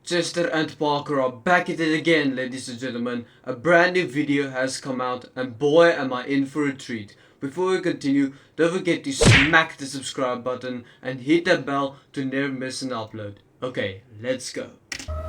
Chester and Parker are back at it again, ladies and gentlemen. A brand new video has come out and boy am I in for a treat. Before we continue, don't forget to smack the subscribe button and hit that bell to never miss an upload. Okay, let's go.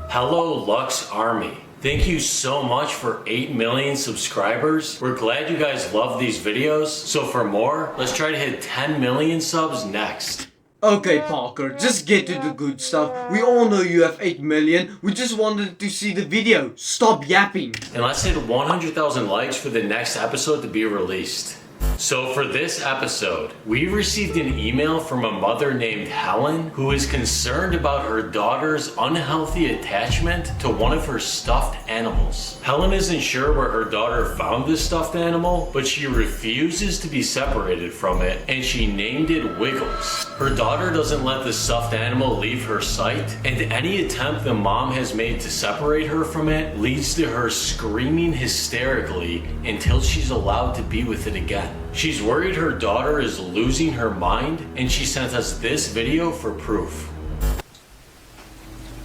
Hello Lux Army. Thank you so much for 8 million subscribers. We're glad you guys love these videos. So for more, let's try to hit 10 million subs next. Okay Parker, just get to the good stuff. We all know you have 8 million. We just wanted to see the video. Stop yapping. And let's hit 100,000 likes for the next episode to be released. So for this episode, we received an email from a mother named Helen who is concerned about her daughter's unhealthy attachment to one of her stuffed animals. Helen isn't sure where her daughter found this stuffed animal, but she refuses to be separated from it and she named it Wiggles. Her daughter doesn't let the stuffed animal leave her sight, and any attempt the mom has made to separate her from it leads to her screaming hysterically until she's allowed to be with it again. She's worried her daughter is losing her mind, and she sent us this video for proof.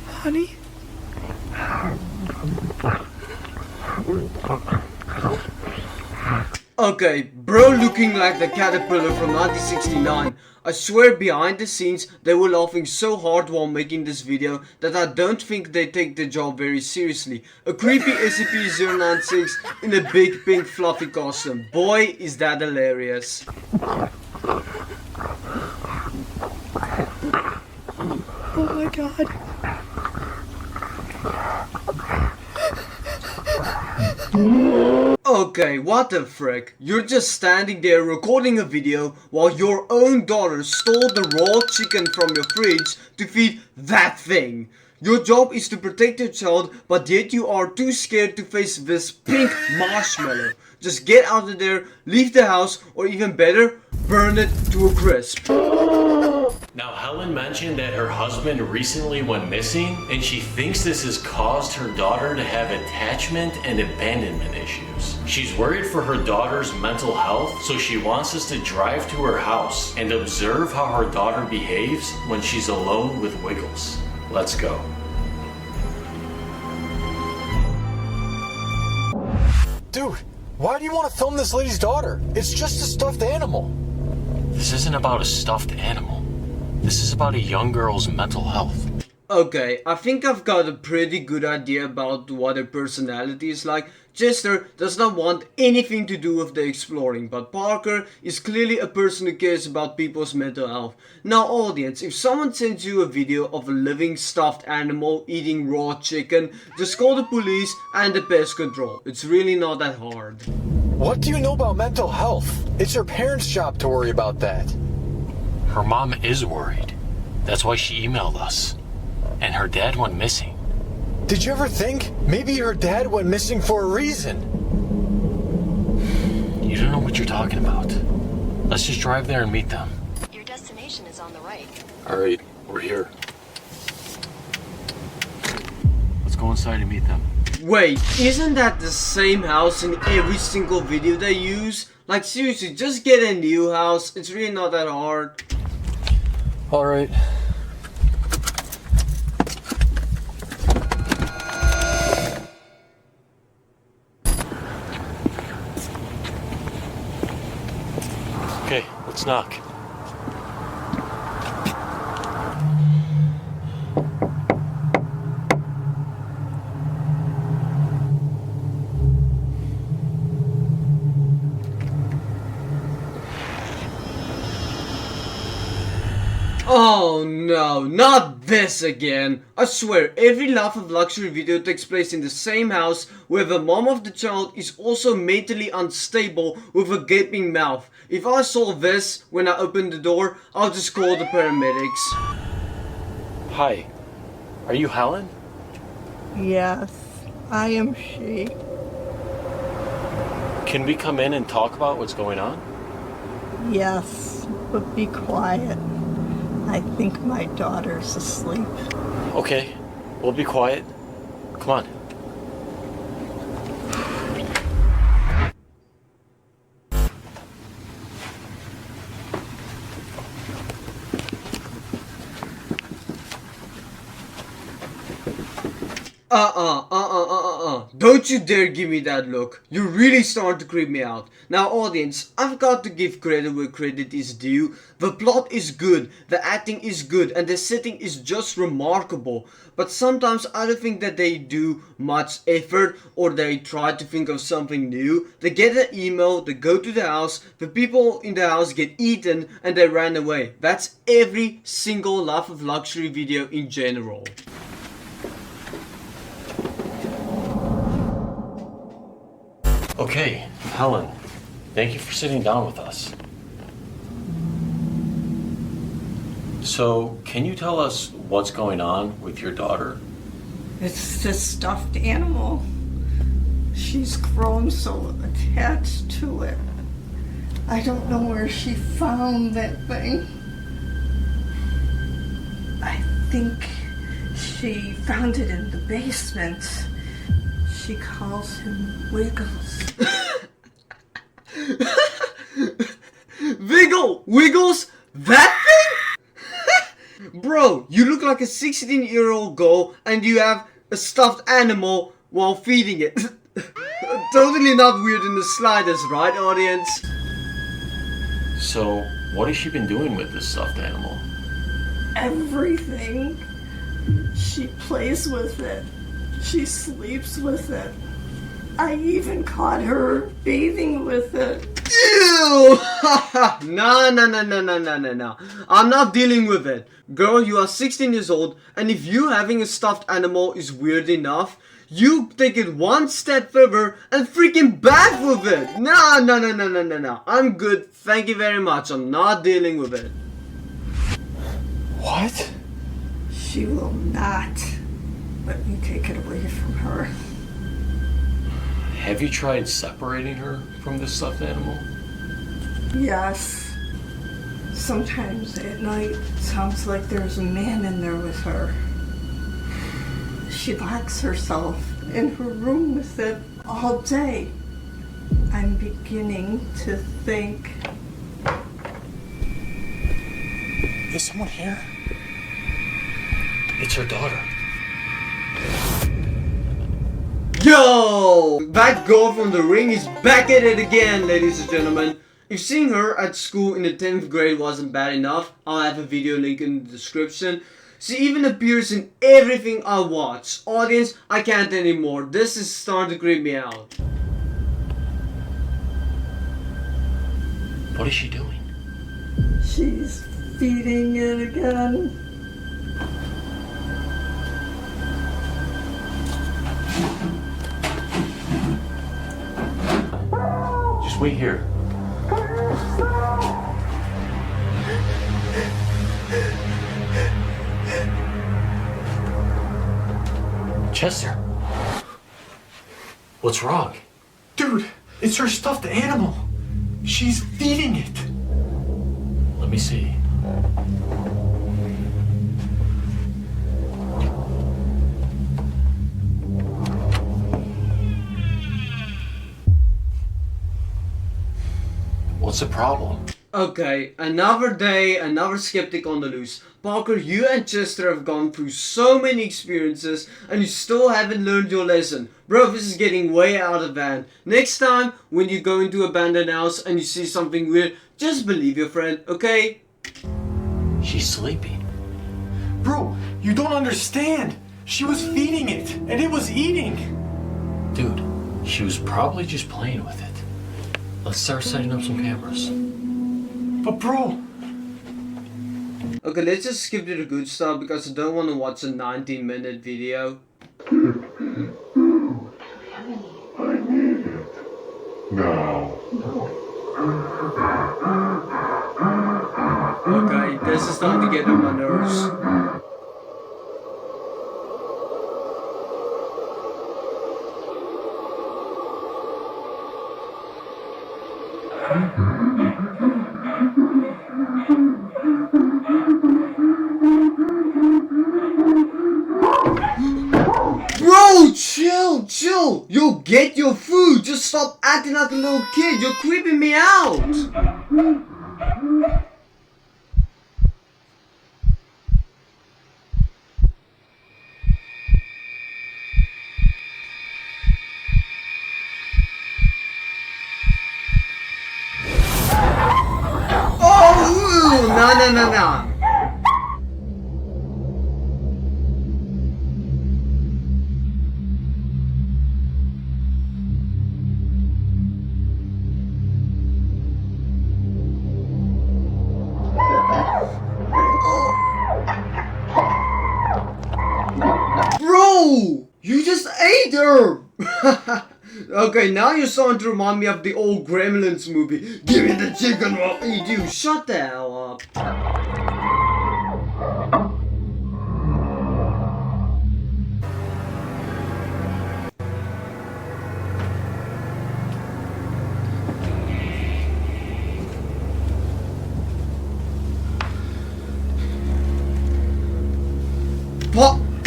Honey? Okay, bro looking like the caterpillar from 1969. I swear behind the scenes they were laughing so hard while making this video that I don't think they take the job very seriously. A creepy SCP-096 in a big pink fluffy costume. Boy is that hilarious. Oh my god. Okay, what the frick? You're just standing there recording a video while your own daughter stole the raw chicken from your fridge to feed that thing. Your job is to protect your child, but yet you are too scared to face this pink marshmallow. Just get out of there, leave the house, or even better, burn it to a crisp. Now Helen mentioned that her husband recently went missing, and she thinks this has caused her daughter to have attachment and abandonment issues. She's worried for her daughter's mental health, so she wants us to drive to her house and observe how her daughter behaves when she's alone with Wiggles. Let's go. Dude, why do you want to film this lady's daughter? It's just a stuffed animal. This isn't about a stuffed animal. This is about a young girl's mental health. Okay, I think I've got a pretty good idea about what her personality is like. Chester does not want anything to do with the exploring, but Parker is clearly a person who cares about people's mental health. Now audience, if someone sends you a video of a living stuffed animal eating raw chicken, just call the police and the pest control. It's really not that hard. What do you know about mental health? It's your parents' job to worry about that. Her mom is worried. That's why she emailed us. And her dad went missing. Did you ever think maybe her dad went missing for a reason? You don't know what you're talking about. Let's just drive there and meet them. Your destination is on the right. Alright, we're here. Let's go inside and meet them. Wait, isn't that the same house in every single video they use? Like seriously, just get a new house. It's really not that hard. Alright. Okay, let's knock. Oh no, not this again. I swear, every Laugh of Luxury video takes place in the same house where the mom of the child is also mentally unstable with a gaping mouth. If I saw this when I opened the door, I'll just call the paramedics. Hi. Are you Helen? Yes, I am she. Can we come in and talk about what's going on? Yes, but be quiet. I think my daughter's asleep. Okay, we'll be quiet. Come on. Don't you dare give me that look. You're really starting to creep me out. Now audience, I've got to give credit where credit is due. The plot is good, the acting is good, and the setting is just remarkable. But sometimes I don't think that they do much effort or they try to think of something new. They get an email, they go to the house, the people in the house get eaten and they ran away. That's every single Life of Luxury video in general. Okay, Helen, thank you for sitting down with us. So, can you tell us what's going on with your daughter? It's this stuffed animal. She's grown so attached to it. I don't know where she found that thing. I think she found it in the basement. She calls him Wiggles. Wiggles? That thing? Bro, you look like a 16-year-old girl and you have a stuffed animal while feeding it. Totally not weird in the slightest, right, audience? So, what has she been doing with this stuffed animal? Everything. She plays with it. She sleeps with it. I even caught her bathing with it. Ew! No. I'm not dealing with it. Girl, you are 16 years old, and if you having a stuffed animal is weird enough, you take it one step further and freaking bath with it. No. I'm good. Thank you very much. I'm not dealing with it. What? She will not let me take it away from her. Have you tried separating her from this stuffed animal? Yes. Sometimes at night, it sounds like there's a man in there with her. She locks herself in her room with it all day. I'm beginning to think. Is someone here? It's her daughter. Yo! That girl from The Ring is back at it again, ladies and gentlemen. If seeing her at school in the 10th grade wasn't bad enough, I'll have a video link in the description. She even appears in everything I watch. Audience, I can't anymore. This is starting to creep me out. What is she doing? She's feeding it again. Just wait here. Chester, what's wrong? Dude, it's her stuffed animal. She's feeding it. Let me see. What's the problem? Okay, another day, another skeptic on the loose. Parker, you and Chester have gone through so many experiences and you still haven't learned your lesson. Bro, this is getting way out of hand. Next time, when you go into an abandoned house and you see something weird, just believe your friend, okay? She's sleeping. Bro, you don't understand. She was feeding it, and it was eating. Dude, she was probably just playing with it. Let's start setting up some cameras. But bro, Okay, let's just skip to the good stuff because I don't want to watch a 19-minute video. I need it. Now. Okay, this is starting to get on my nerves. Bro, chill. You'll get your food. Just stop acting like a little kid. You're creeping me out. no. Bro! You just ate her! Okay, now you're starting to remind me of the old Gremlins movie. Give me the chicken, I'll eat you. Shut the hell up.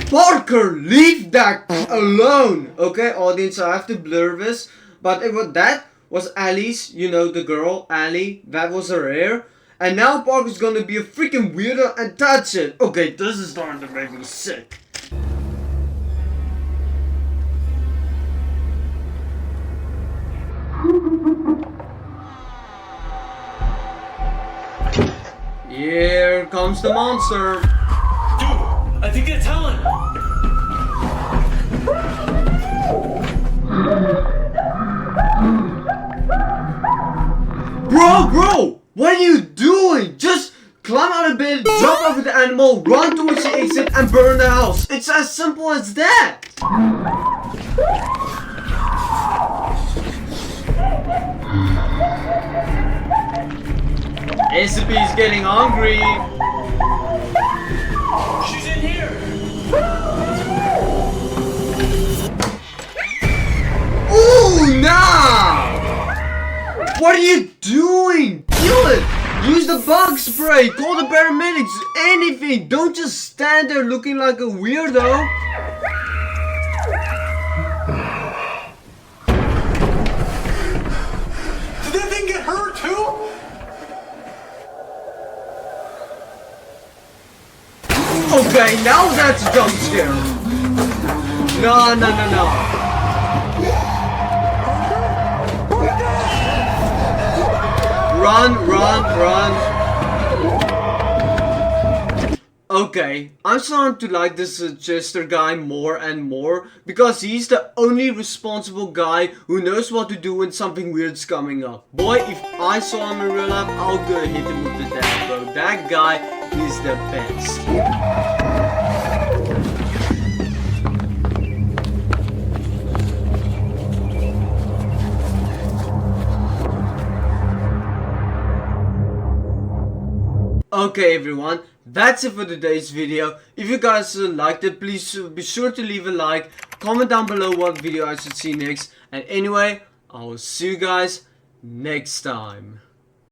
Parker, leave that alone! Okay, audience, I have to blur this. But that was Alice, you know, the girl, Ali. That was her hair. And now Parker's gonna be a freaking weirdo and touch it. Okay, this is starting to make me sick. Here comes the monster. Dude, I think that's Helen. Bro, what are you doing? Just climb out of bed, jump over the animal, run towards the exit, and burn the house. It's as simple as that. SCP's getting hungry. She's in here. Ooh, nah! What are you doing? Kill it! Use the bug spray! Call the paramedics! Anything! Don't just stand there looking like a weirdo! Did that thing get hurt too? Okay, now that's a jump scare! No. Run. Okay, I'm starting to like this Chester guy more and more because he's the only responsible guy who knows what to do when something weird's coming up. Boy, if I saw him in real life, I'll go hit him with the dab, bro. That guy is the best. Okay everyone, that's it for today's video. If you guys liked it, please be sure to leave a like, comment down below what video I should see next, and anyway, I will see you guys next time.